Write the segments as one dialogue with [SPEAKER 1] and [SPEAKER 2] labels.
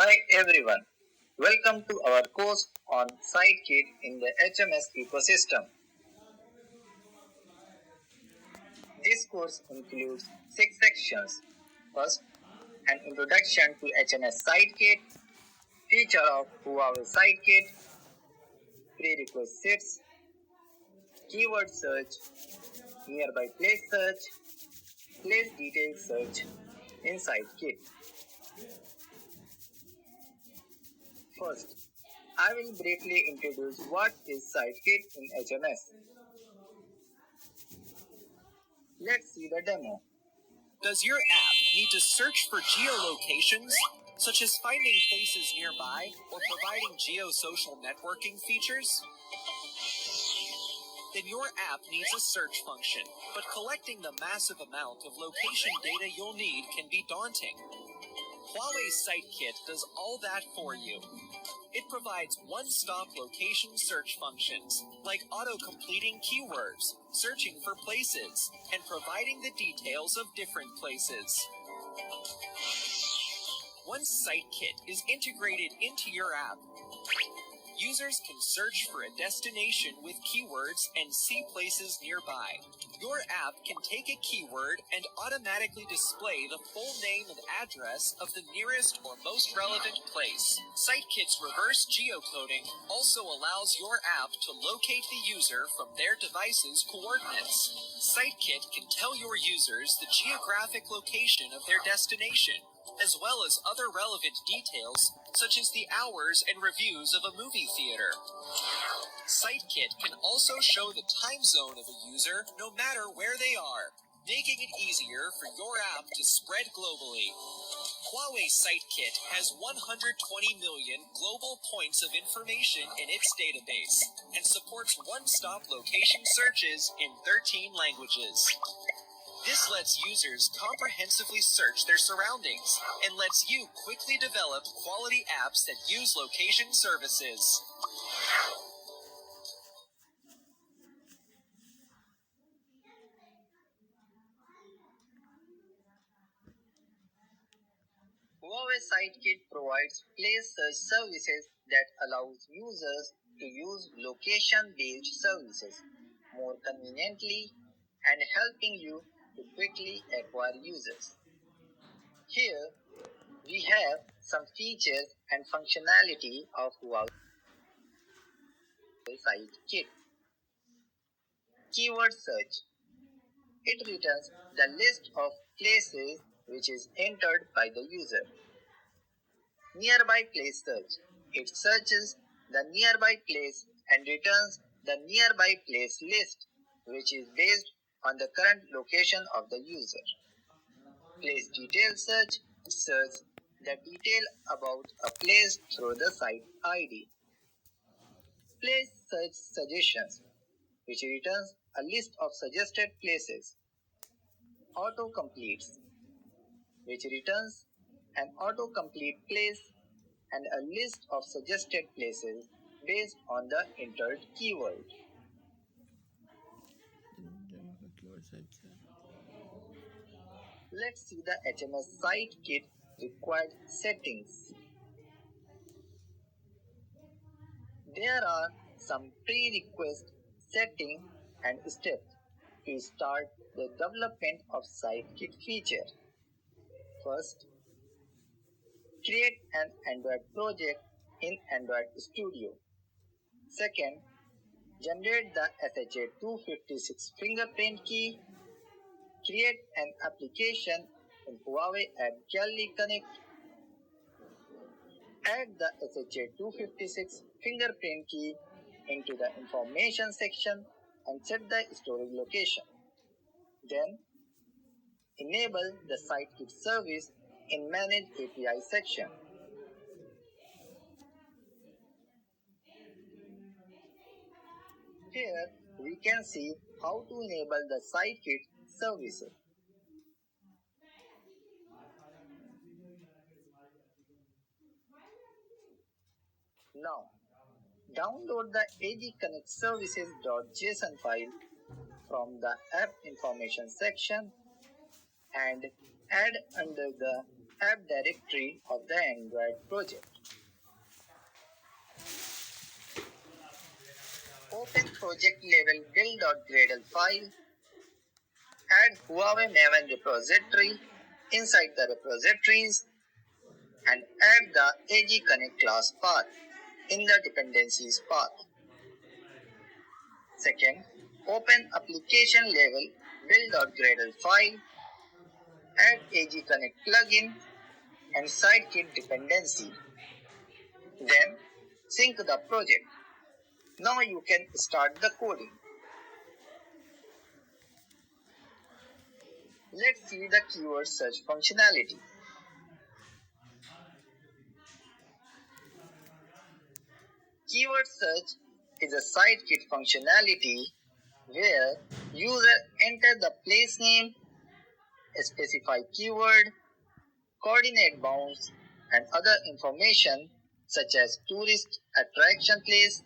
[SPEAKER 1] Hi everyone, welcome to our course on Sidekit in the HMS ecosystem. This course includes 6 sections. First, an introduction to HMS Sidekit, feature of Huawei Sidekit, prerequisites, keyword search, nearby place search, place detail search in Sidekit. First, I will briefly introduce what is Sidekit in HMS. Let's see the demo.
[SPEAKER 2] Does your app need to search for geolocations, such as finding places nearby or providing geosocial networking features? Then your app needs a search function, but collecting the massive amount of location data you'll need can be daunting. Huawei Sitekit does all that for you. It provides one-stop location search functions, like auto-completing keywords, searching for places, and providing the details of different places. Once Sitekit is integrated into your app, users can search for a destination with keywords and see places nearby. Your app can take a keyword and automatically display the full name and address of the nearest or most relevant place. Sitekit's reverse geocoding also allows your app to locate the user from their device's coordinates. Sitekit can tell your users the geographic location of their destination, as well as other relevant details, such as the hours and reviews of a movie theater. Sitekit can also show the time zone of a user no matter where they are, making it easier for your app to spread globally. Huawei Sitekit has 120 million global points of information in its database and supports one-stop location searches in 13 languages. This lets users comprehensively search their surroundings and lets you quickly develop quality apps that use location services.
[SPEAKER 1] Huawei Sitekit provides place search services that allows users to use location-based services more conveniently and helping you to quickly acquire users. Here, we have some features and functionality of Huawei Sitekit. Keyword search. It returns the list of places which is entered by the user. Nearby place search. It searches the nearby place and returns the nearby place list, which is based on the current location of the user. Place detail search searches the detail about a place through the site ID. Place search suggestions, which returns a list of suggested places. Auto completes, which returns an autocomplete place and a list of suggested places based on the entered keyword. Let's see the HMS Sitekit required settings. There are some prerequisite settings and steps to start the development of Sitekit feature. First, create an Android project in Android Studio. Second, generate the SHA-256 fingerprint key. Create an application in Huawei App Gallery Connect. Add the SHA-256 fingerprint key into the information section and set the storage location. Then, enable the Sitekit service in Manage API section. Here, we can see how to enable the Sitekit services. Now, download the agconnectservices.json file from the app information section and add under the app directory of the Android project. Open project level build.gradle file. Add Huawei Maven repository inside the repositories and add the AG Connect class path in the dependencies path. Second, open application level build.gradle file. Add AG Connect plugin and SideKit dependency. Then sync the project. Now you can start the coding. Let's see the keyword search functionality. Keyword search is a SideKit functionality where user enter the place name, specify keyword, coordinate bounds, and other information such as tourist attraction place,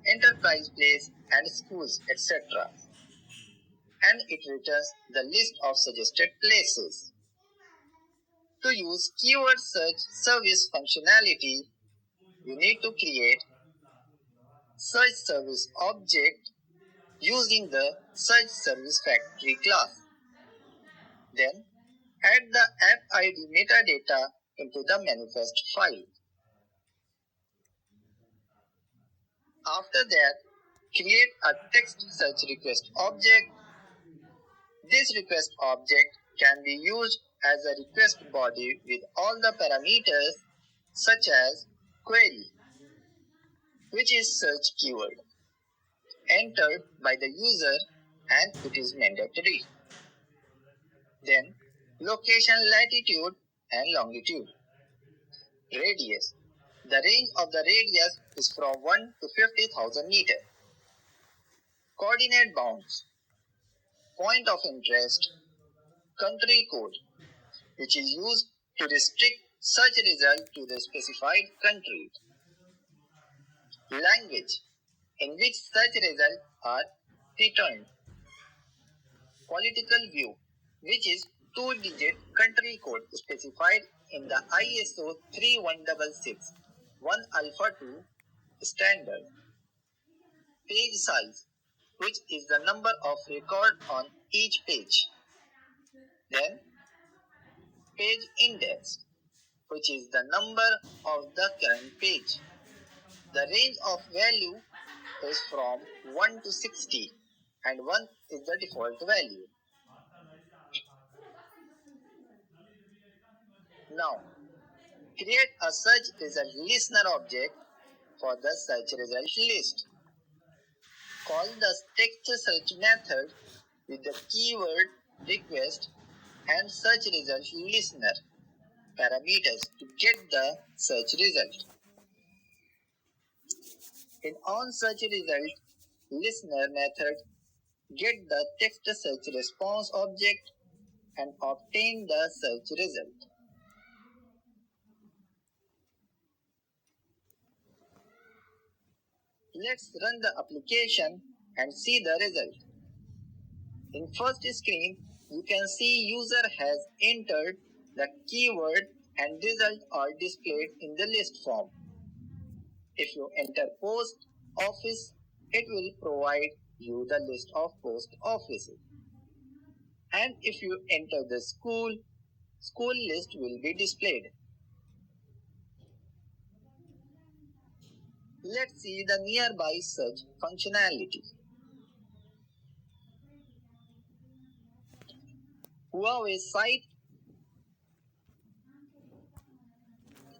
[SPEAKER 1] enterprise place, and schools, etc. And it returns the list of suggested places. To use keyword search service functionality, you need to create search service object using the search service factory class. Then add the app ID metadata into the manifest file. After that, create a text search request object. This request object can be used as a request body with all the parameters such as query, which is search keyword, entered by the user and it is mandatory. Then location latitude and longitude. Radius. The range of the radius is from 1 to 50,000 meters. Coordinate bounds. Point of interest. Country code, which is used to restrict search result to the specified country. Language, in which such results are returned. Political view, which is two-digit country code specified in the ISO 3166 1 Alpha 2 standard. Page size, which is the number of records on each page. Then page index, which is the number of the current page. The range of value is from 1 to 60 and 1 is the default value. Now, create a search result listener object for the search result list. Call the text search method with the keyword request and search result listener parameters to get the search result. In onSearchResult listener method, get the text search response object and obtain the search result. Let's run the application and see the result. In first screen, you can see user has entered the keyword and results are displayed in the list form. If you enter post office, it will provide you the list of post offices. And if you enter the school, school list will be displayed. Let's see the nearby search functionality. Huawei site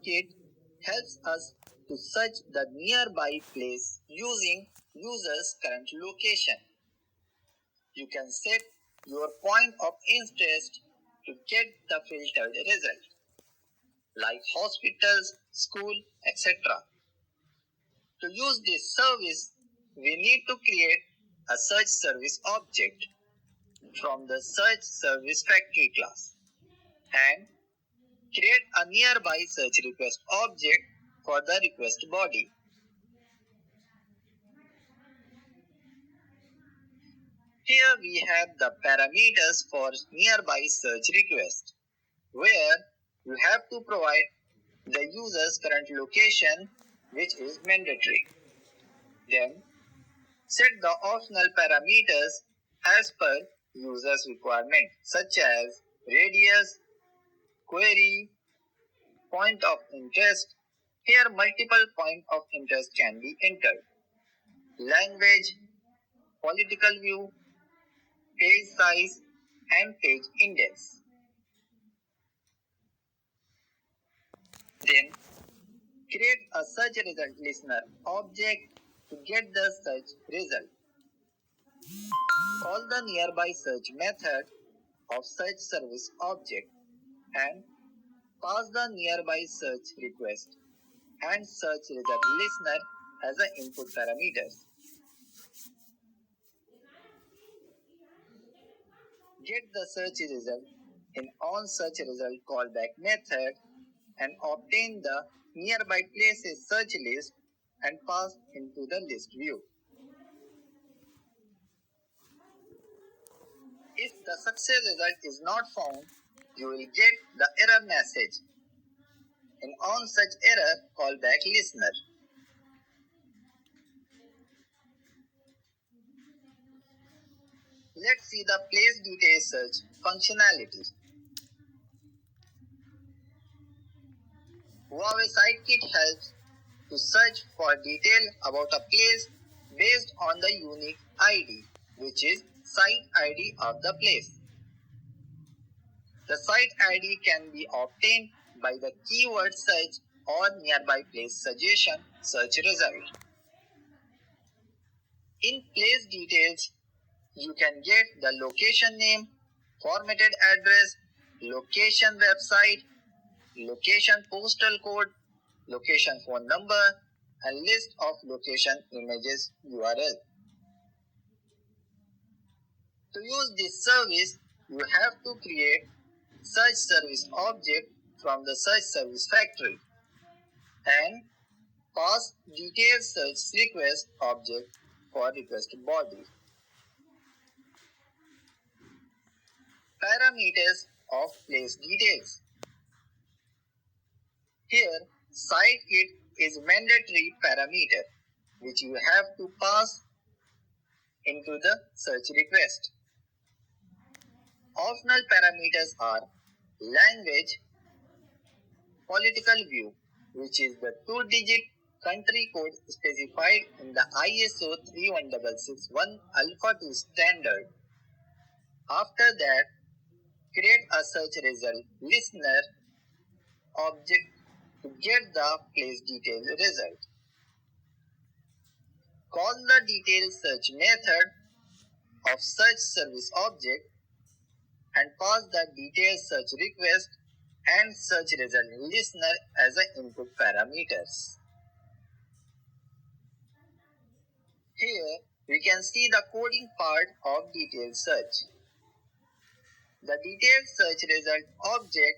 [SPEAKER 1] kit helps us to search the nearby place using user's current location. You can set your point of interest to get the filtered result, like hospitals, school, etc. To use this service, we need to create a search service object from the search service factory class and create a nearby search request object for the request body. Here we have the parameters for nearby search request, where you have to provide the user's current location, which is mandatory. Then, set the optional parameters as per user's requirement, such as radius, query, point of interest. Here, multiple point of interest can be entered. Language, political view, page size, and page index. Then, create a search result listener object to get the search result. Call the nearby search method of search service object and pass the nearby search request and search result listener as an input parameters. Get the search result in onSearchResult callback method and obtain the nearby places search list and pass into the list view. If the success result is not found, you will get the error message. In onSearchError callback listener. Let's see the place detail search functionality. Huawei SiteKit helps to search for detail about a place based on the unique ID, which is site ID of the place. The site ID can be obtained by the keyword search or nearby place suggestion search result. In place details, you can get the location name, formatted address, location website, location postal code, location phone number, and list of location images URL. To use this service, you have to create search service object from the search service factory and pass detailed search request object for request body. Parameters of place details. Here, SiteKit is mandatory parameter which you have to pass into the search request. Optional parameters are language, political view, which is the 2-digit country code specified in the ISO 31661 Alpha 2 standard. After that, create a search result listener object to get the place detail result. Call the detailed search method of search service object and pass the detailed search request and search result listener as an input parameters. Here we can see the coding part of detailed search. The detailed search result object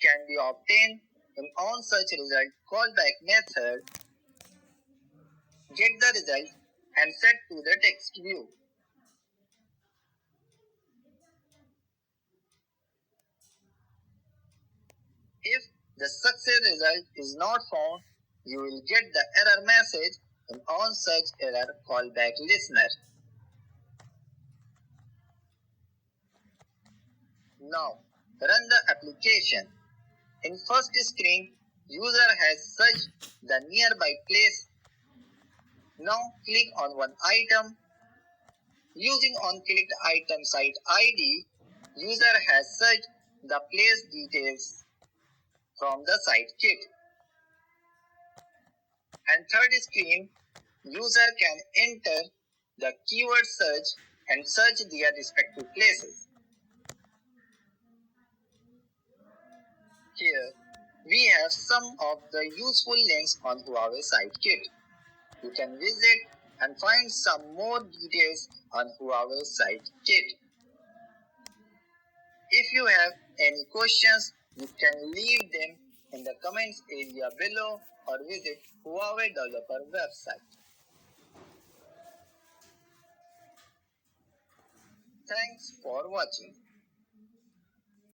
[SPEAKER 1] can be obtained in onSearchResult callback method, get the result and set to the text view. If the success result is not found, you will get the error message in onSearchError callback listener. Now, run the application. In first screen, user has searched the nearby place. Now click on one item. Using onClicked item site ID, user has searched the place details from the site kit. And third screen, user can enter the keyword search and search their respective places. Here, we have some of the useful links on Huawei SiteKit. You can visit and find some more details on Huawei SiteKit. If you have any questions, you can leave them in the comments area below or visit Huawei developer website. Thanks for watching.